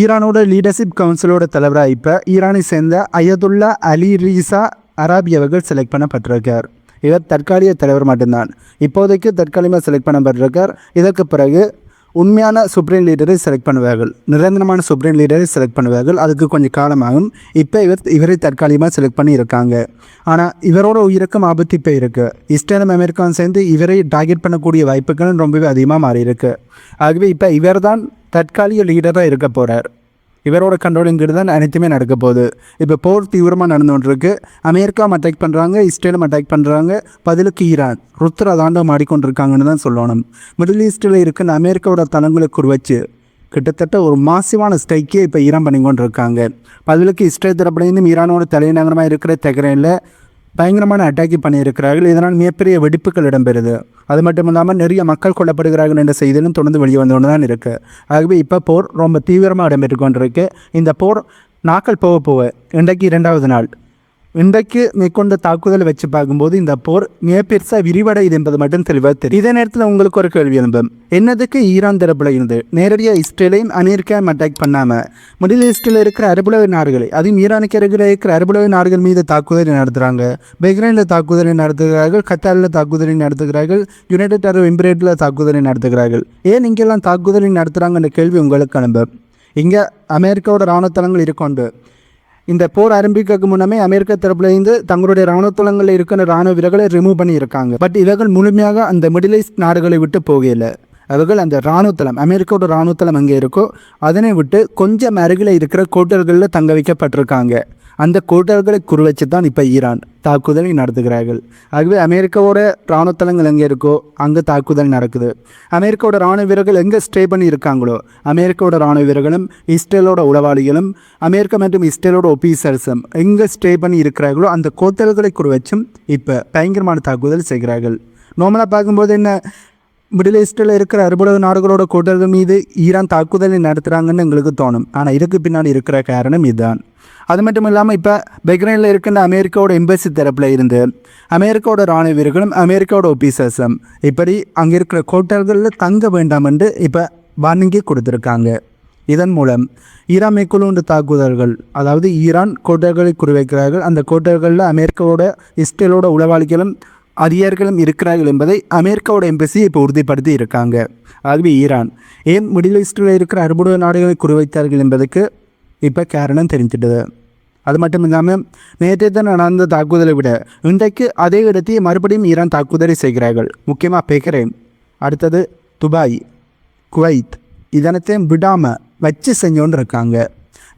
ஈரானோட leadership கவுன்சிலோட தலைவராக இப்போ ஈரானை சேர்ந்த அயதுல்லா அலி ரீசா அராபி அவர்கள் செலக்ட் பண்ணப்பட்டிருக்கார். இவர் தற்காலிக தலைவர் மட்டும்தான், இப்போதைக்கு தற்காலிகமாக செலக்ட் பண்ணப்பட்டிருக்கார். இதற்கு பிறகு உண்மையான சுப்ரீம் லீடரை செலக்ட் பண்ணுவார்கள், நிரந்தரமான சுப்ரீம் லீடரை செலக்ட் பண்ணுவார்கள். அதுக்கு கொஞ்சம் காலமாகும். இப்போ இவரை தற்காலிகமாக செலக்ட் பண்ணி இருக்காங்க. ஆனால் இவரோட உயிருக்கும் ஆபத்து இப்போ இருக்குது. இஸ்ரேலும் அமெரிக்காவும் சேர்ந்து இவரை டார்கெட் பண்ணக்கூடிய வாய்ப்புகளும் ரொம்பவே அதிகமாக மாறி இருக்கு. ஆகவே இப்போ இவர் தான் தற்காலிக லீடராக இருக்க போகிறார். இவரோட கண்ட்ரோலிங் கீழ் தான் அனைத்துமே நடக்க போகுது. இப்போ போர் தீவிரமாக நடந்து கொண்டிருக்கு. அமெரிக்காவும் அட்டாக் பண்ணுறாங்க, இஸ்ரேலும் அட்டாக் பண்ணுறாங்க. பதிலுக்கு ஈரான் ருத்ர தாண்டம் ஆடிக்கொண்டிருக்காங்கன்னு தான் சொல்லணும். மிடில் ஈஸ்ட்டில் இருக்கிற அமெரிக்காவோட தளங்களை குறிவச்சு கிட்டத்தட்ட ஒரு மாசிவான ஸ்ட்ரைக்கே இப்போ ஈரான் பண்ணி கொண்டு இருக்காங்க. பதிலுக்கு இஸ்ரேல் தரப்புலேருந்து ஈரானோட தலைநகரமாக இருக்கிற தெஹ்ரானில் பயங்கரமான அட்டாக்கி பண்ணியிருக்கிறார்கள். இதனால் மிகப்பெரிய வெடிப்புகள் இடம்பெறுது. அது மட்டும் இல்லாமல் நிறைய மக்கள் கொல்லப்படுகிறார்கள் என்ற செய்தியிலும் தொடர்ந்து வெளியே வந்து கொண்டு தான் இருக்குது. ஆகவே இப்போ போர் ரொம்ப தீவிரமாக இடம்பெற்று கொண்டிருக்கு. இந்த போர் நாட்கள் போக இன்றைக்கு 2வது நாள். இன்றைக்கு மேற்கொண்ட தாக்குதலை வச்சு பார்க்கும்போது இந்த போர் மிகப்பெருசாக விரிவடையுது என்பது மட்டும் தெளிவாக தெரியும். இதே நேரத்தில் உங்களுக்கு ஒரு கேள்வி எழும்பும், என்னதுக்கு ஈரான் தரப்பில் இருந்து நேரடியாக இஸ்ரேலையும் அமெரிக்காவும் அட்டாக் பண்ணாமல் மிடில் ஈஸ்டில் இருக்கிற அரபுலக நாடுகளை, அதுவும் ஈரானுக்கு அருகில் இருக்கிற அரபுலக நாடுகள் மீது தாக்குதலை நடத்துகிறாங்க. பஹ்ரைனில் தாக்குதலை நடத்துகிறார்கள், கத்தாரில் தாக்குதலை நடத்துகிறார்கள், யுனைடெட் அரபு எமிரேட்டில் தாக்குதலை நடத்துகிறார்கள். ஏன் இங்கெல்லாம் தாக்குதலை நடத்துகிறாங்கன்ற கேள்வி உங்களுக்கு எழும்பும். இங்கே அமெரிக்காவோட இராணுவ தளங்கள் இருக்கொண்டு இந்த போர் ஆரம்பிக்கிறதுக்கு முன்னமே அமெரிக்க தரப்புலேருந்து தங்களுடைய இராணுவத்தளங்களில் இருக்கிற இராணுவ வீரர்களை ரிமூவ் பண்ணியிருக்காங்க. பட் இவர்கள் முழுமையாக அந்த மிடில் ஈஸ்ட் நாடுகளை விட்டு போகலை. அவர்கள் அந்த இராணுவத்தளம், அமெரிக்காவோட இராணுவத்தளம் அங்கே இருக்கோ அதனை விட்டு கொஞ்சம் அருகில் இருக்கிற கோட்டர்களில் தங்க வைக்கப்பட்டிருக்காங்க. அந்த கோட்டர்களை குறிவச்சு தான் இப்போ ஈரான் தாக்குதலை நடத்துகிறார்கள். ஆகவே அமெரிக்காவோட இராணுவத்தளங்கள் எங்கே இருக்கோ அங்கே தாக்குதல் நடக்குது. அமெரிக்காவோட இராணுவ வீரர்கள் எங்கே ஸ்டே பண்ணி இருக்காங்களோ அமெரிக்காவோட இராணுவ வீரர்களும் இஸ்ரேலோட உளவாளிகளும் அமெரிக்கா மற்றும் இஸ்ரேலோட ஒபீசர்ஸும் எங்கே ஸ்டே பண்ணி இருக்கிறார்களோ அந்த கோட்டல்களை குறிவச்சும் இப்போ பயங்கரமான தாக்குதல் செய்கிறார்கள். நார்மலாக பார்க்கும்போது என்ன, மிடில் ஈஸ்டில் இருக்கிற அரபுலக நாடுகளோட கோட்டல்கள் மீது ஈரான் தாக்குதலை நடத்துகிறாங்கன்னு எங்களுக்கு தோணும். ஆனால் இதுக்கு பின்னாடி இருக்கிற காரணம் இதுதான். அது மட்டும் இல்லாமல் இப்போ பஹ்ரைனில் இருக்கின்ற அமெரிக்காவோட எம்பசி தரப்பில் இருந்து அமெரிக்காவோட இராணுவ வீரர்களும் அமெரிக்காவோட ஒபீசர்ஸும் இப்படி அங்கே இருக்கிற கோட்டல்களில் தங்க வேண்டாம் என்று இப்போ வார்னிங்கே கொடுத்துருக்காங்க. இதன் மூலம் ஈரான் மேற்கொள்ளும் தாக்குதல்கள், அதாவது ஈரான் கோட்டல்களை குறிவைக்கிறார்கள். அந்த கோட்டல்களில் அமெரிக்காவோட இஸ்ரேலோட உளவாளிகளும் அதிகாரிகளும் இருக்கிறார்கள் என்பதை அமெரிக்காவோட எம்பசி இப்போ உறுதிப்படுத்தி இருக்காங்க. ஆகவே ஈரான் ஏன் மிடில் ஈஸ்டில் இருக்கிற அரபுலக நாடுகளை குறிவைத்தார்கள் என்பதுக்கு இப்போ காரணம் தெரிஞ்சிட்டது. அது மட்டும் இல்லாமல் நேற்று தான் நடந்த தாக்குதலை விட இன்றைக்கு அதே இடத்தை மறுபடியும் ஈரான் தாக்குதலை செய்கிறார்கள். முக்கியமாக பஹ்ரைன், அடுத்தது துபாய், குவைத், இதனத்தையும் விடாமல் வச்சு செஞ்சோன்னு இருக்காங்க.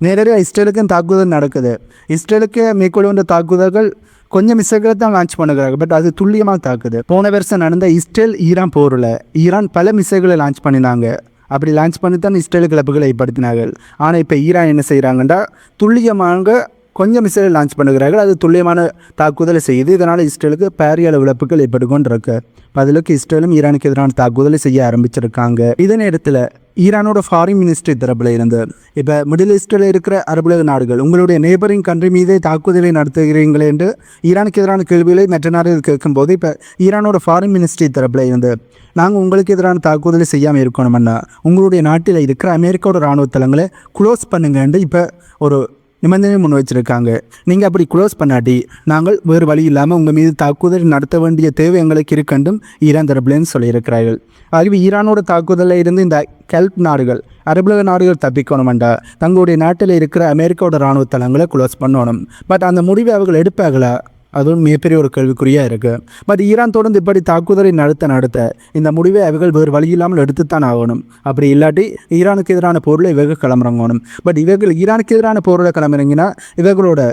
நேரடியாக இஸ்ரேலுக்கும் தாக்குதல் நடக்குது. இஸ்ரேலுக்கு மேற்கொள்ளுன்ற தாக்குதல்கள் கொஞ்சம் மிசைகளை தான் லான்ச் பண்ணுகிறாங்க. பட் அது துல்லியமாக தாக்குது. போன வருஷம் நடந்த இஸ்ரேல் ஈரான் போரில் ஈரான் பல மிசைகளை லான்ச் பண்ணினாங்க. அப்படி லான்ச் பண்ணி தான் இஸ்ரேல் கிளப்புகளை ஏற்படுத்தினார்கள். ஆனால் இப்போ ஈரான் என்ன செய்கிறாங்கன்னா துல்லியமாக கொஞ்சம் மிசைலை லான்ச் பண்ணுகிறார்கள். அது துல்லியமான தாக்குதலை செய்யுது. இதனால் இஸ்ரேலுக்கு பாரிய அளவு இழப்புகள் ஏற்பட்டு கொண்டு இருக்கு. பதிலுக்கு இஸ்ரேலும் ஈரானுக்கு எதிரான தாக்குதலை செய்ய ஆரம்பிச்சிருக்காங்க. இதே நேரத்தில் ஈரானோட ஃபாரின் மினிஸ்ட்ரி தரப்பில் இருந்து இப்போ மிடில் ஈஸ்டில் இருக்கிற அரபுலக நாடுகள் உங்களுடைய நேபரிங் கண்ட்ரி மீதே தாக்குதலை நடத்துகிறீங்களே என்று ஈரானுக்கு எதிரான கேள்விகளை மற்ற நாடுகள் கேட்கும்போது இப்போ ஈரானோட ஃபாரின் மினிஸ்ட்ரி தரப்பில் இருந்து நாங்கள் உங்களுக்கு எதிரான தாக்குதலை செய்யாமல் இருக்கணும்னா உங்களுடைய நாட்டில் இருக்கிற அமெரிக்காவோட இராணுவ தளங்களை க்ளோஸ் பண்ணுங்கன்னு இப்போ ஒரு நிபந்தனை முன் வச்சுருக்காங்க. நீங்கள் அப்படி க்ளோஸ் பண்ணாட்டி நாங்கள் வேறு வழி இல்லாமல் உங்கள் மீது தாக்குதல் நடத்த வேண்டிய தேவை எங்களுக்கு இருக்கண்டும் ஈரான் தரப்புலேன்னு சொல்லியிருக்கிறார்கள். ஆகவே ஈரானோட தாக்குதலில் இருந்து இந்த கல்ப் நாடுகள், அரபுலக நாடுகள் தப்பிக்கணுமெண்டா தங்களுடைய நாட்டில் இருக்கிற அமெரிக்காவோட இராணுவ தளங்களை க்ளோஸ் பண்ணணும். பட் அந்த முடிவை அவர்கள் எடுப்பாங்களா, அதுவும் மிகப்பெரிய ஒரு கேள்விக்குறியாக இருக்குது. பட் ஈரான் தொடர்ந்து இப்படி தாக்குதலை நடத்த இந்த முடிவை அவர்கள் வேறு வழி இல்லாமல் எடுத்துத்தான் ஆகணும். அப்படி இல்லாட்டி ஈரானுக்கு எதிரான பொருளை இவர்கள் கிளம்புறங்கணும். பட் இவர்கள் ஈரானுக்கு எதிரான பொருளை கிளம்புறீங்கன்னா இவர்களோட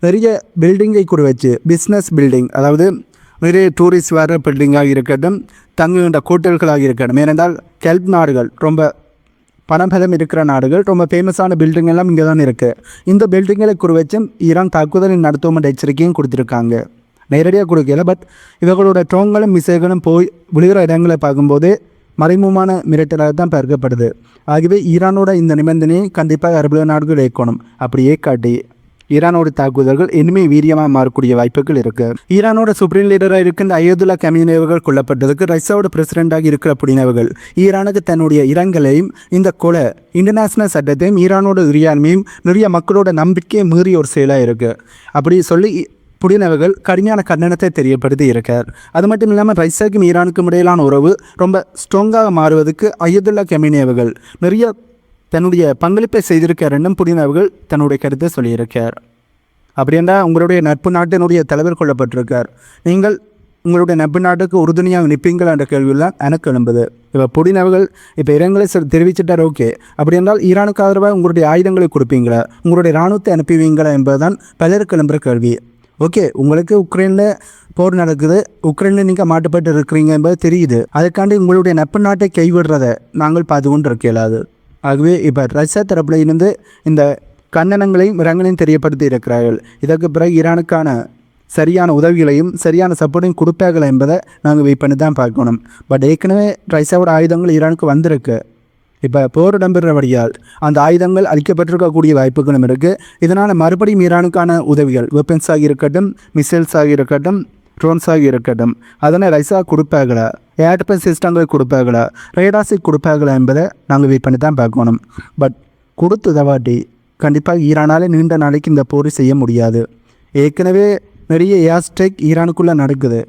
பெரிய பில்டிங்கை கூட வச்சு பிஸ்னஸ் பில்டிங், அதாவது நிறைய டூரிஸ்ட் வர பில்டிங்காக இருக்கட்டும், தங்குகின்ற ஹோட்டல்களாக இருக்கட்டும், ஏனென்றால் கல்ப் நாடுகள் ரொம்ப பணபலம் இருக்கிற நாடுகள், ரொம்ப ஃபேமஸான பில்டிங் எல்லாம் இங்கே தான் இருக்குது. இந்த பில்டிங்களை குறிவச்சும் ஈரான் தாக்குதலை நடத்துவோம் என்ற எச்சரிக்கையும் கொடுத்துருக்காங்க. நேரடியாக கொடுக்கல, பட் இவர்களோட ட்ரோன்களும் மிசைல்களும் போய் விழுகிற இடங்களை பார்க்கும்போது மறைமுகமான மிரட்டலாக தான் பார்க்கப்படுது. ஆகவே ஈரானோட இந்த நிபந்தனையை கண்டிப்பாக அரபுலக நாடுகள் ஏற்கணும். அப்படி ஏற்காட்டி ஈரானோட தாக்குதல்கள் இனிமே வீரியமாக மாறக்கூடிய வாய்ப்புகள் இருக்கு. ஈரானோட சுப்ரீம் லீடராக இருக்கின்ற அயதுல்லா கமீனி அவர்கள் கொல்லப்பட்டதுக்கு ரஷ்யாவோட பிரசிடென்டாக இருக்கிற புடினவர்கள் ஈரானுக்கு தன்னுடைய இரங்கலையும் இந்த கொலை இன்டர்நேஷனல் சட்டத்தையும் ஈரானோட இறையாண்மையும் நிறைய மக்களோட நம்பிக்கையை மீறிய ஒரு செயலாக இருக்கு அப்படி சொல்லி புடினவர்கள் கடுமையான கண்டனத்தை தெரியப்படுத்தி இருக்கார். அது மட்டும் இல்லாமல் ரஷ்யாவுக்கும் ஈரானுக்கும் இடையிலான உறவு ரொம்ப ஸ்ட்ராங்காக மாறுவதற்கு அயதுல்லா கமீனி அவர்கள் நிறைய தன்னுடைய பங்களிப்பை செய்திருக்கார் என்றும் புடின் அவர்கள் தன்னுடைய கருத்தை சொல்லியிருக்கார். அப்படி என்றால் உங்களுடைய நட்பு நாட்டினுடைய தலைவர் கொல்லப்பட்டிருக்கார், நீங்கள் உங்களுடைய நட்பு நாட்டுக்கு உறுதுணையாக நிற்பீங்கள் என்ற கேள்வியில் தான் எனக்கு எழும்புது. இப்போ புடின் அவர்கள் இப்போ இரங்கலை தெரிவிச்சிட்டார், ஓகே. அப்படி என்றால் ஈரானுக்கு ஆதரவாக உங்களுடைய ஆயுதங்களை கொடுப்பீங்களா, உங்களுடைய இராணுவத்தை அனுப்புவீங்களா என்பதுதான் பலருக்கு எழும்புகிற கேள்வி. ஓகே, உங்களுக்கு உக்ரைனில் போர் நடக்குது, உக்ரைனில் நீங்கள் மாட்டுப்பட்டு இருக்கிறீங்க என்பது தெரியுது, அதுக்காண்டி உங்களுடைய நட்பு நாட்டை கைவிடுறதை நாங்கள் பார்த்து கொண்டு இருக்க இயலாது. ஆகவே இப்போ ரஷ்யா தரப்பில் இருந்து இந்த கண்டனங்களையும் இரங்கலையும் தெரியப்படுத்தி இருக்கிறார்கள். இதற்கு பிறகு ஈரானுக்கான சரியான உதவிகளையும் சரியான சப்போர்ட்டையும் கொடுப்பார்கள் என்பதை நாங்கள் வெயிட் பண்ணி தான் பார்க்கணும். பட் ஏற்கனவே ரஷ்யாவோட ஆயுதங்கள் ஈரானுக்கு வந்திருக்கு. இப்போ போர் இடம்பெறுறபடியால் அந்த ஆயுதங்கள் அளிக்கப்பட்டிருக்கக்கூடிய வாய்ப்புகளும் இருக்குது. இதனால் மறுபடியும் ஈரானுக்கான உதவிகள் வெப்பன்ஸாக இருக்கட்டும், மிசைல்ஸாக இருக்கட்டும், ட்ரோன்ஸாக இருக்கட்டும், அதனை ரஷ்யா கொடுப்பார்களா, ஏர் டிஃபென்ஸ் சிஸ்டங்கள் கொடுப்பார்களா, ரேடார்ஸை கொடுப்பார்களா என்பதை நாங்கள் வெயிட் பண்ணி தான் பார்க்கணும். பட் கொடுத்ததவாட்டி கண்டிப்பாக ஈரானால் நீண்ட நாளைக்கு இந்த போரை செய்ய முடியாது. ஏற்கனவே நிறைய ஏர் ஸ்ட்ரைக் ஈரானுக்குள்ளே நடக்குது.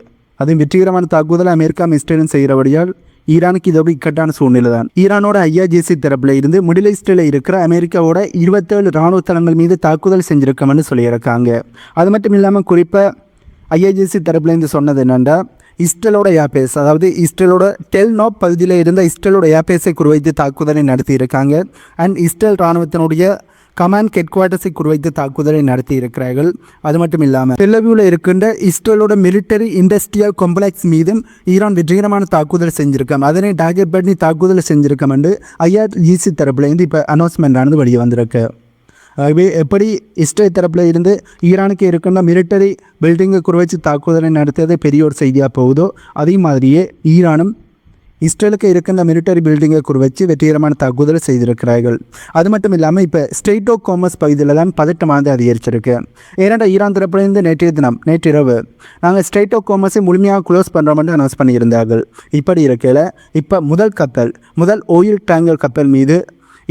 அதுவும் வெற்றிகரமான தாக்குதல் அமெரிக்கா இஸ்ரேலும் செய்கிறபடியால் ஈரானுக்கு இதோட இக்கட்டான சூழ்நிலை தான். ஈரானோட IRGC தரப்பில் இருந்து மிடில் ஈஸ்டில் இருக்கிற அமெரிக்காவோட 27 இராணுவ தளங்கள் மீது தாக்குதல் செஞ்சுருக்கோம்னு சொல்லியிருக்காங்க. அது மட்டும் இல்லாமல் குறிப்பாக IRGC தரப்புலேருந்து சொன்னது என்னென்னா, இஸ்ரேலோட ஏர்பேஸ், அதாவது இஸ்ரேலோட டெல்நாப் பகுதியில் இருந்த இஸ்ரேலோட ஏர்பேஸை குறிவைத்து தாக்குதலை நடத்தியிருக்காங்க. அண்ட் இஸ்ரேல் இராணுவத்தினுடைய கமாண்ட் ஹெட் குவார்ட்டர்ஸை குறிவைத்து தாக்குதலை நடத்தி இருக்கிறார்கள். அது மட்டும் இல்லாமல் டெல்லவியூவில் இருக்கின்ற இஸ்ரேலோட மிலிட்டரி இண்டஸ்ட்ரியல் காம்ப்ளெக்ஸ் மீதும் ஈரான் வெற்றிகரமான தாக்குதல் செஞ்சுருக்கோம், அதனை டார்கெட் பண்ணி தாக்குதல் செஞ்சுருக்கோம் என்று IRGC தரப்புலேருந்து இப்போ அனௌன்ஸ்மெண்ட் ஆனது வெளியே வந்திருக்கு. ஆகவே எப்படி இஸ்ரேல் தரப்பில் இருந்து ஈரானுக்கு இருக்கின்ற மிலிட்டரி பில்டிங்கை குறிவைத்து தாக்குதலை நடத்தியது பெரிய ஒரு செய்தியாக போகுதோ, அதே மாதிரியே ஈரானும் இஸ்ரேலுக்கு இருக்கின்ற மிலிட்டரி பில்டிங்கை குறிவச்சு வெற்றிகரமான தாக்குதலை செய்திருக்கிறார்கள். அது மட்டும் இல்லாமல் இப்போ ஸ்ட்ரெய்ட் ஆஃப் ஹார்முஸ் பகுதியில் தான் பதட்டமானது அதிகரிச்சிருக்கு. ஏன்னா ஈரான் தரப்பிலிருந்து நேற்றிரவு நாங்கள் ஸ்ட்ரெய்ட் ஆஃப் ஹார்முஸை முழுமையாக க்ளோஸ் பண்ணுறோம் என்று அனௌன்ஸ் பண்ணியிருந்தார்கள். இப்படி இருக்கையில் இப்போ முதல் ஆயில் டேங்கர் கப்பல் மீது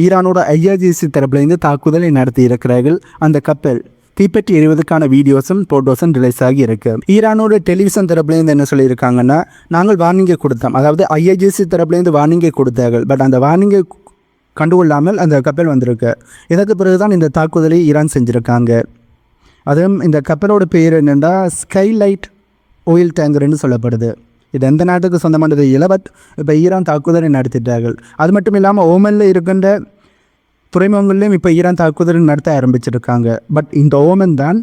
ஈரானோட IRGC தரப்பிலிருந்து தாக்குதலை நடத்தி இருக்கிறார்கள். அந்த கப்பல் தீப்பற்றி எறிவதற்கான வீடியோஸும் ஃபோட்டோஸும் ரிலீஸ் ஆகி இருக்கு. ஈரானோட டெலிவிஷன் தரப்புலேருந்து என்ன சொல்லியிருக்காங்கன்னா, நாங்கள் வார்னிங்கை கொடுத்தோம், அதாவது IRGC தரப்புலேருந்து வார்னிங்கை கொடுத்தார்கள், பட் அந்த வார்னிங்கை கண்டுகொள்ளாமல் அந்த கப்பல் வந்திருக்கு. இதற்கு பிறகுதான் இந்த தாக்குதலை ஈரான் செஞ்சுருக்காங்க. அதுவும் இந்த கப்பலோட பேர் என்னென்னா ஸ்கைலைட் ஆயில் டேங்கர்னு சொல்லப்படுது. இது எந்த நாட்டுக்கு சொந்தமானது இல்லை, பட் இப்போ ஈரான் தாக்குதலை நடத்திட்டார்கள். அது மட்டும் இல்லாமல் ஓமனில் இருக்கின்ற துறைமுகங்கள்லையும் இப்போ ஈரான் தாக்குதல் நடத்த ஆரம்பிச்சிருக்காங்க. பட் இந்த ஓமன் தான்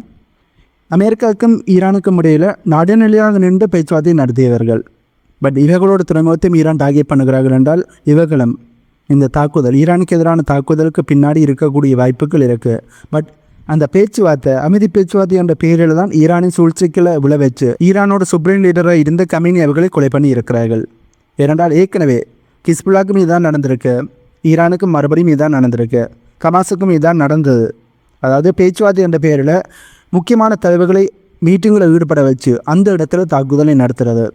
அமெரிக்காவுக்கும் ஈரானுக்கும் இடையில் நடுநிலையாக நின்று பேச்சுவார்த்தை நடத்தியவர்கள். பட் இவர்களோட துறைமுகத்தையும் ஈரான் டார்கெட் பண்ணுகிறார்கள் என்றால் இவர்களும் இந்த தாக்குதல் ஈரானுக்கு எதிரான தாக்குதலுக்கு பின்னாடி இருக்கக்கூடிய வாய்ப்புகள் இருக்குது. பட் அந்த பேச்சுவார்த்தை அமைதி பேச்சுவார்த்தை என்ற பெயரில் தான் ஈரானின் சூழ்ச்சிகளை விளைவிச்சு ஈரானோட சுப்ரீம் லீடராக இருந்த கமீனி அவர்களை கொலை பண்ணி இருக்கிறார்கள். ஏனென்றால் ஏற்கனவே ஹிஸ்புல்லாக்கும் இதுதான் நடந்திருக்கு, ஈரானுக்கும் மறுபடியும் இதுதான் நடந்திருக்கு, ஹமாஸுக்கும் இதுதான் நடந்தது. அதாவது பேச்சுவார்த்தை என்ற பெயரில் முக்கியமான தலைவர்களை மீட்டிங்கில் ஈடுபட வச்சு அந்த இடத்துல தாக்குதலை நடத்துறது.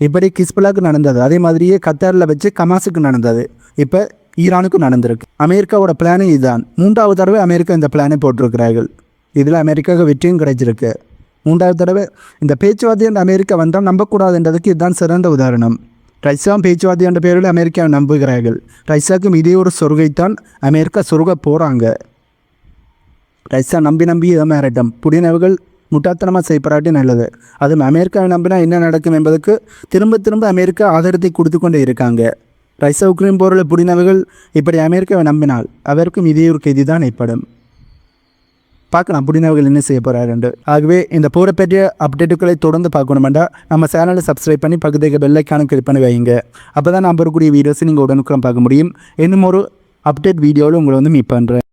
இப்படி ஹிஸ்புல்லாக்கு நடந்தது, அதே மாதிரியே கத்தாரில் வச்சு ஹமாஸுக்கு நடந்தது, இப்போ ஈரானுக்கும் நடந்திருக்கு. அமெரிக்காவோட பிளானே இதுதான். 3வது தடவை அமெரிக்கா இந்த பிளானை போட்டிருக்கிறார்கள். இதில் அமெரிக்காவுக்கு வெற்றியும் கிடைச்சிருக்கு. 3வது தடவை இந்த பேச்சுவார்த்தை என்ற அமெரிக்கா வந்தால் நம்பக்கூடாதுன்றதுக்கு இதுதான் சிறந்த உதாரணம். ரஷ்யாவும் பேச்சுவார்த்தை என்ற பெயரில் அமெரிக்காவை நம்புகிறார்கள். ரஷ்யாவுக்கும் இதே ஒரு சொர்க்கைத்தான் அமெரிக்கா சொர்க்க போகிறாங்க. ரஷ்யா நம்பி ஏமாறட்டும். புடினவர்கள் முட்டாத்தனமாக செய்யப்படாட்டி நல்லது. அதுவும் அமெரிக்காவை நம்பினா என்ன நடக்கும் என்பதற்கு திரும்ப அமெரிக்கா ஆதாரத்தை கொடுத்து கொண்டே இருக்காங்க. ரஷ்யா உக்ரைன் போரில் புடினவர்கள் இப்படி அமெரிக்காவை நம்பினால் அவருக்கும் இதே ஒரு கைதி தான் ஏற்படும். பார்க்கலாம் புடினவர்கள் என்ன செய்ய போகிறாரு. ஆகவே இந்த போரை பற்றிய அப்டேட்டுகளை தொடர்ந்து பார்க்கணுமெண்டா நம்ம சேனலை சப்ஸ்கிரைப் பண்ணி பக்கத்துக்கு பெல் ஐக்கானை கிளிக் பண்ணி வைங்க. அப்போ தான் நான் வரக்கூடிய வீடியோஸை நீங்கள் உடனுக்குடன் பார்க்க முடியும். இன்னும் ஒரு அப்டேட் வீடியோவில் உங்களை மீட் பண்ணுறேன்.